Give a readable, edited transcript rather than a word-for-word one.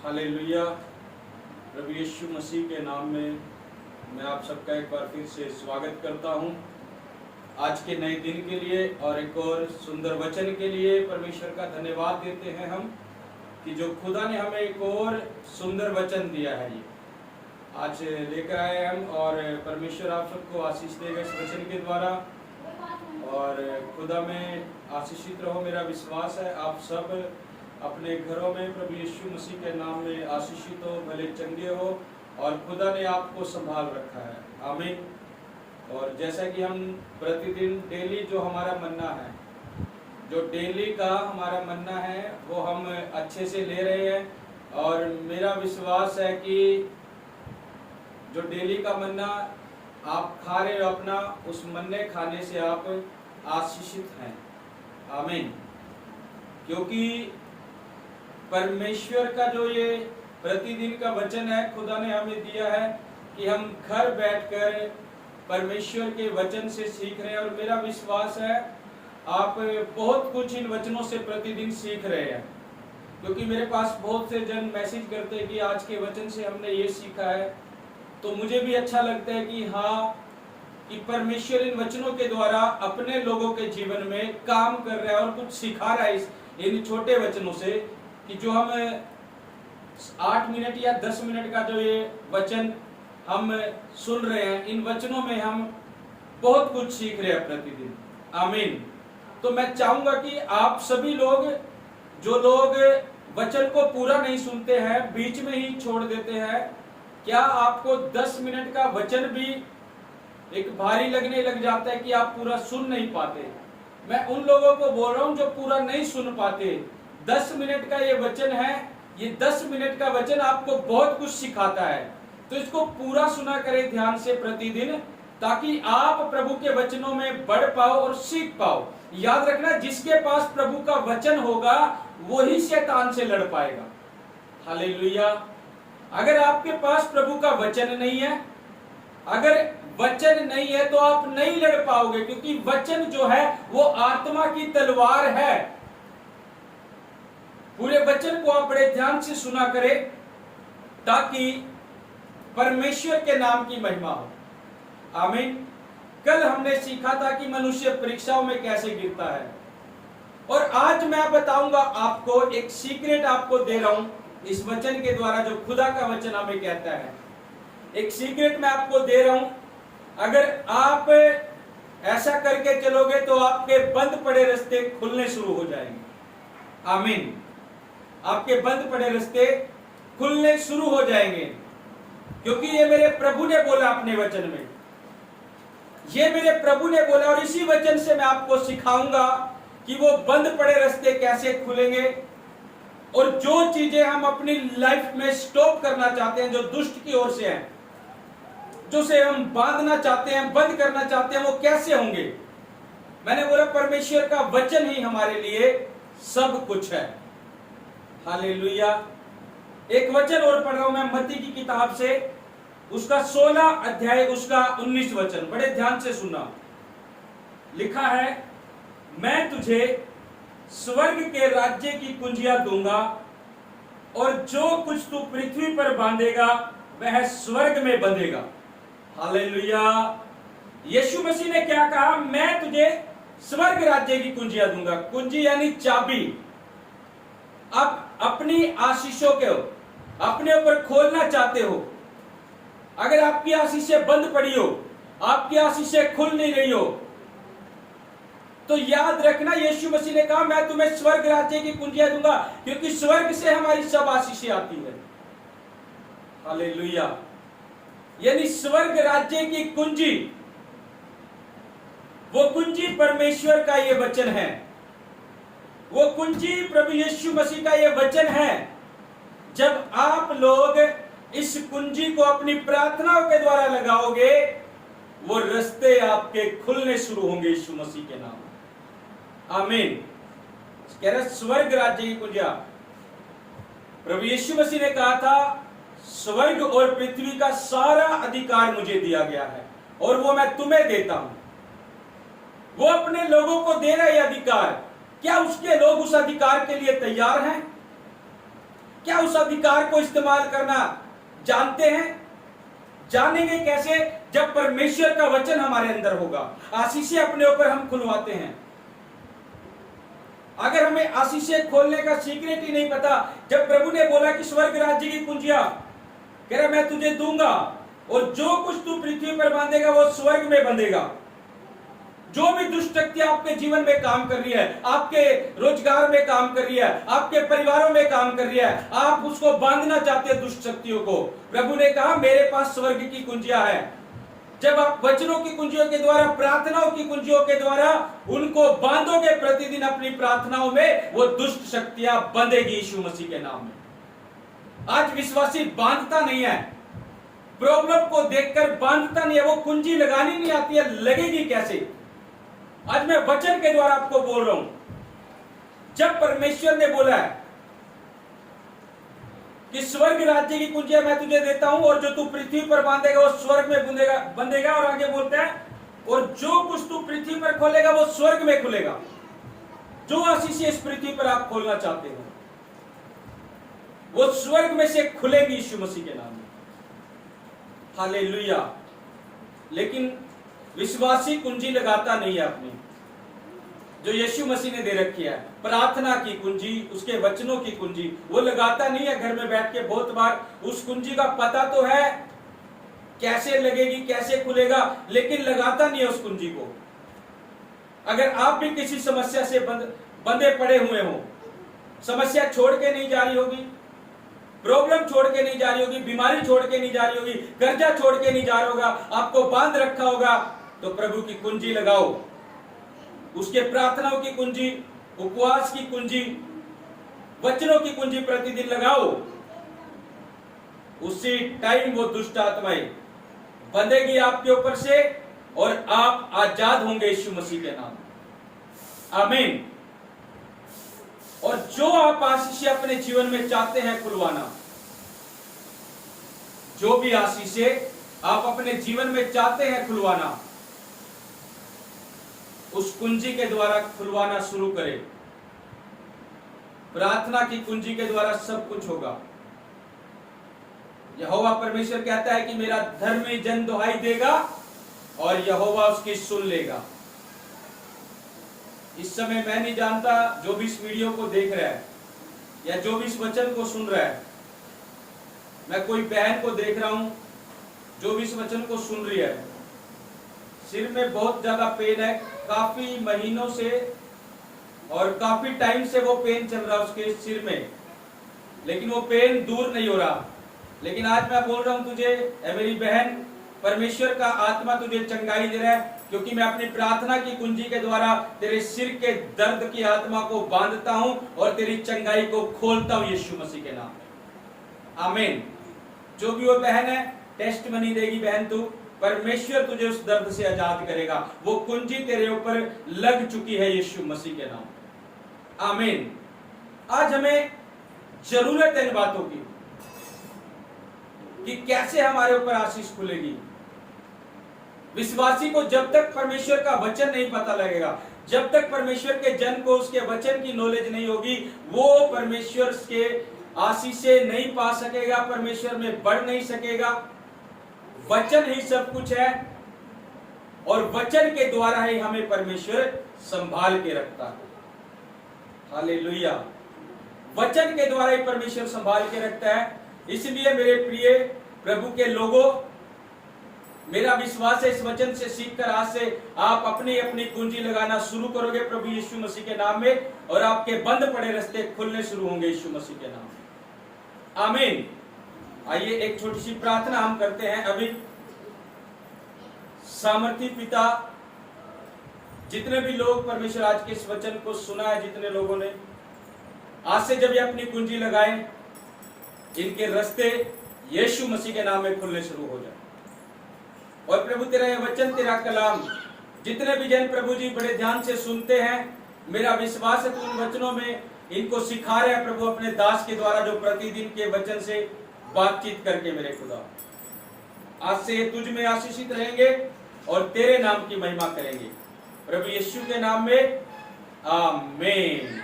Hallelujah. प्रभु यीशु मसीह के नाम में मैं आप सबका एक बार फिर से स्वागत करता हूं। आज के नए दिन के लिए और एक और सुंदर वचन के लिए परमेश्वर का धन्यवाद देते हैं हम कि जो खुदा ने हमें एक और सुंदर वचन दिया है। ये आज लेकर आए हम और परमेश्वर आप सबको आशीष देगा इस वचन के द्वारा और खुदा में आशीषित रहो। मेरा विश्वास है आप सब अपने घरों में प्रभु यीशु मसीह के नाम में आशीषित हो, भले चंगे हो और खुदा ने आपको संभाल रखा है। आमीन। और जैसा कि हम प्रतिदिन डेली जो हमारा मन्ना है, जो डेली का हमारा मन्ना है वो हम अच्छे से ले रहे हैं और मेरा विश्वास है कि जो डेली का मन्ना आप खा रहे हो अपना, उस मन्ने खाने से आप आशीषित हैं। आमीन। क्योंकि परमेश्वर का जो ये प्रतिदिन का वचन है खुदा ने हमें दिया है कि हम घर बैठकर परमेश्वर के वचन से सीख रहे हैं और मेरा विश्वास है आप बहुत कुछ इन वचनों से प्रतिदिन सीख रहे हैं। क्योंकि मेरे पास बहुत से जन मैसेज करते हैं कि आज के वचन से हमने ये सीखा है, तो मुझे भी अच्छा लगता है कि हाँ, कि परमेश्वर इन वचनों के द्वारा अपने लोगों के जीवन में काम कर रहा है और कुछ सिखा रहा है इन छोटे वचनों से, कि जो हम 8 मिनट या 10 मिनट का जो ये वचन हम सुन रहे हैं, इन वचनों में हम बहुत कुछ सीख रहे हैं प्रतिदिन। आमीन। तो मैं चाहूंगा कि आप सभी लोग, जो लोग वचन को पूरा नहीं सुनते हैं, बीच में ही छोड़ देते हैं, क्या आपको 10 मिनट का वचन भी एक भारी लगने लग जाता है कि आप पूरा सुन नहीं पाते? मैं उन लोगों को बोल रहा हूं जो पूरा नहीं सुन पाते। 10 मिनट का ये वचन है, ये 10 मिनट का वचन आपको बहुत कुछ सिखाता है, तो इसको पूरा सुना करें ध्यान से प्रतिदिन, ताकि आप प्रभु के वचनों में बढ़ पाओ और सीख पाओ। याद रखना, जिसके पास प्रभु का वचन होगा वही शैतान से लड़ पाएगा। हालेलुया। अगर आपके पास प्रभु का वचन नहीं है, अगर वचन नहीं है तो आप नहीं लड़ पाओगे, क्योंकि वचन जो है वो आत्मा की तलवार है। पूरे वचन को आप बड़े ध्यान से सुना करें ताकि परमेश्वर के नाम की महिमा हो। आमीन। कल हमने सीखा था कि मनुष्य परीक्षाओं में कैसे गिरता है, और आज मैं बताऊंगा आपको, एक सीक्रेट आपको दे रहा हूं इस वचन के द्वारा, जो खुदा का वचन हमें कहता है। एक सीक्रेट मैं आपको दे रहा हूं, अगर आप ऐसा करके चलोगे तो आपके बंद पड़े रास्ते खुलने शुरू हो जाएंगे। आमीन। आपके बंद पड़े रास्ते खुलने शुरू हो जाएंगे, क्योंकि ये मेरे प्रभु ने बोला अपने वचन में, ये मेरे प्रभु ने बोला, और इसी वचन से मैं आपको सिखाऊंगा कि वो बंद पड़े रास्ते कैसे खुलेंगे, और जो चीजें हम अपनी लाइफ में स्टॉप करना चाहते हैं, जो दुष्ट की ओर से हैं, जो से हम बांधना चाहते हैं, बंद करना चाहते हैं, वो कैसे होंगे। मैंने बोला परमेश्वर का वचन ही हमारे लिए सब कुछ है। हालेलुया। एक वचन और पढ़ रहा हूं मैं मत्ती की किताब से, उसका 16 अध्याय, उसका 19 वचन, बड़े ध्यान से सुनना। लिखा है, मैं तुझे स्वर्ग के राज्य की कुंजियां दूंगा, और जो कुछ तू पृथ्वी पर बांधेगा वह स्वर्ग में बंधेगा। हालेलुया। यीशु मसीह ने क्या कहा? मैं तुझे स्वर्ग राज्य की कुंजियां दूंगा। कुंजी यानी चाबी। आप अपनी आशीषों को अपने ऊपर खोलना चाहते हो, अगर आपकी आशीषें बंद पड़ी हो, आपकी आशीषें खुल नहीं रही हो, तो याद रखना, यीशु मसीह ने कहा मैं तुम्हें स्वर्ग राज्य की कुंजियां दूंगा, क्योंकि स्वर्ग से हमारी सब आशीषें आती है। हालेलुया। यानी स्वर्ग राज्य की कुंजी, वो कुंजी परमेश्वर का ये वचन है, वो कुंजी प्रभु यीशु मसीह का ये वचन है। जब आप लोग इस कुंजी को अपनी प्रार्थनाओं के द्वारा लगाओगे, वो रास्ते आपके खुलने शुरू होंगे यीशु मसीह के नाम। आमीन। कह रहे स्वर्ग राज्य की कुंजियां, प्रभु यीशु मसीह ने कहा था स्वर्ग और पृथ्वी का सारा अधिकार मुझे दिया गया है, और वो मैं तुम्हें देता हूं। वो अपने लोगों को दे रहे अधिकार। क्या उसके लोग उस अधिकार के लिए तैयार हैं? क्या उस अधिकार को इस्तेमाल करना जानते हैं? जानेंगे कैसे? जब परमेश्वर का वचन हमारे अंदर होगा। आशीषें अपने ऊपर हम खुलवाते हैं। अगर हमें आशीषें खोलने का सीक्रेट ही नहीं पता, जब प्रभु ने बोला कि स्वर्ग राज्य की कुंजियां कह रहा मैं तुझे दूंगा और जो कुछ तू पृथ्वी पर बांधेगा वो स्वर्ग में बंधेगा। जो भी दुष्ट शक्ति आपके जीवन में काम कर रही है, आपके रोजगार में काम कर रही है, आपके परिवारों में काम कर रही है, आप उसको बांधना चाहते हैं दुष्ट शक्तियों को, प्रभु ने कहा मेरे पास स्वर्ग की कुंजियां हैं। जब आप वचनों की कुंजियों के द्वारा, प्रार्थनाओं की कुंजियों के द्वारा उनको बांधोगे प्रतिदिन अपनी प्रार्थनाओं में, वो दुष्ट शक्तियां बंधेगी यीशु मसीह के नाम में। आज विश्वासी बांधता नहीं है, प्रॉब्लम को देखकर बांधता नहीं है, वो कुंजी लगानी नहीं आती है, लगेगी कैसे? आज मैं वचन के द्वारा आपको बोल रहा हूं। जब परमेश्वर ने बोला है कि स्वर्ग राज्य की कुंजियां मैं तुझे देता हूं और जो तू पृथ्वी पर बांधेगा वो स्वर्ग में बंधेगा, और आगे बोलता है और जो कुछ तू पृथ्वी पर खोलेगा वो स्वर्ग में खुलेगा। जो आशीष इस पृथ्वी पर आप खोलना चाहते हो वो स्वर्ग में से खुलेगी यीशु मसीह के नाम में। हालेलुया। लेकिन विश्वासी कुंजी लगाता नहीं है अपनी, जो यीशु मसीह ने दे रखी है, प्रार्थना की कुंजी, उसके वचनों की कुंजी, वो लगाता नहीं है घर में बैठ के। बहुत बार उस कुंजी का पता तो है कैसे लगेगी, कैसे खुलेगा, लेकिन लगाता नहीं है उस कुंजी को। अगर आप भी किसी समस्या से बंधे पड़े हुए हो, समस्या छोड़ के नहीं जा रही होगी, प्रॉब्लम छोड़ के नहीं जा रही होगी, बीमारी छोड़ के नहीं जा रही होगी, कर्जा छोड़ के नहीं जा रहा होगा, आपको बांध रखा होगा, तो प्रभु की कुंजी लगाओ, उसके प्रार्थनाओं की कुंजी, उपवास की कुंजी, वचनों की कुंजी प्रतिदिन लगाओ। उसी टाइम वो दुष्ट आत्माएं बंधेगी आपके ऊपर से और आप आजाद होंगे यीशु मसीह के नाम। आमीन। और जो आप आशीषें अपने जीवन में चाहते हैं खुलवाना, जो भी आशीषें आप अपने जीवन में चाहते हैं खुलवाना, उस कुंजी के द्वारा खुलवाना शुरू करें। प्रार्थना की कुंजी के द्वारा सब कुछ होगा। यहोवा परमेश्वर कहता है कि मेरा धर्मी जन दुहाई देगा और यहोवा उसकी सुन लेगा। इस समय मैं नहीं जानता, जो भी इस वीडियो को देख रहा है या जो भी इस वचन को सुन रहा है, मैं कोई बहन को देख रहा हूं जो भी इस वचन को सुन रही है, सिर में बहुत ज्यादा पेन है, काफी महीनों से और काफी टाइम से वो पेन चल रहा है उसके सिर में, लेकिन वो पेन दूर नहीं हो रहा। लेकिन आज मैं बोल रहा हूं तुझे, मेरी बहन, परमेश्वर का आत्मा तुझे चंगाई दे रहा है, क्योंकि मैं अपनी प्रार्थना की कुंजी के द्वारा तेरे सिर के दर्द की आत्मा को बांधता हूं और तेरी चंगाई को खोलता हूं यीशु मसीह के नाम में। आमीन। जो भी वो बहन है, टेस्ट मनी देगी बहन तू, परमेश्वर तुझे उस दर्द से आजाद करेगा। वो कुंजी तेरे ऊपर लग चुकी है यीशु मसीह के नाम में। आमीन। आज हमें जरूरत है इन बातों की कि कैसे हमारे ऊपर आशीष खुलेगी। विश्वासी को जब तक परमेश्वर का वचन नहीं पता लगेगा, जब तक परमेश्वर के जन को उसके वचन की नॉलेज नहीं होगी, वो परमेश्वर के आशीष से नहीं पा सकेगा, परमेश्वर में बढ़ नहीं सकेगा। वचन ही सब कुछ है और वचन के द्वारा ही हमें परमेश्वर संभाल के रखता है। हालेलुया। वचन के द्वारा ही परमेश्वर संभाल के रखता है। इसलिए मेरे प्रिय प्रभु के लोगों, मेरा विश्वास है इस वचन से सीखकर आज से आप अपनी अपनी कुंजी लगाना शुरू करोगे प्रभु यीशु मसीह के नाम में, और आपके बंद पड़े रास्ते खुलने शुरू होंगे यीशु मसीह के नाम में। आमीन। आइए एक छोटी सी प्रार्थना हम करते हैं अभी। सामर्थी पिता, जितने भी लोग परमेश्वर आज के इस वचन को सुना है, जितने लोगों ने आज से जब ये अपनी कुंजी लगाए, इनके रास्ते यीशु मसीह के नाम में खुलने शुरू हो जाए। और प्रभु तेरा ये वचन, तेरा कलाम, जितने भी जन प्रभु जी बड़े ध्यान से सुनते हैं, मेरा विश्वास है तू इन वचनों में इनको सिखा रहे हैं प्रभु अपने दास के द्वारा, जो प्रतिदिन के वचन से बातचीत करके मेरे खुदा आज से तुझ में आशीषित रहेंगे और तेरे नाम की महिमा करेंगे प्रभु यीशु के नाम में। आमीन।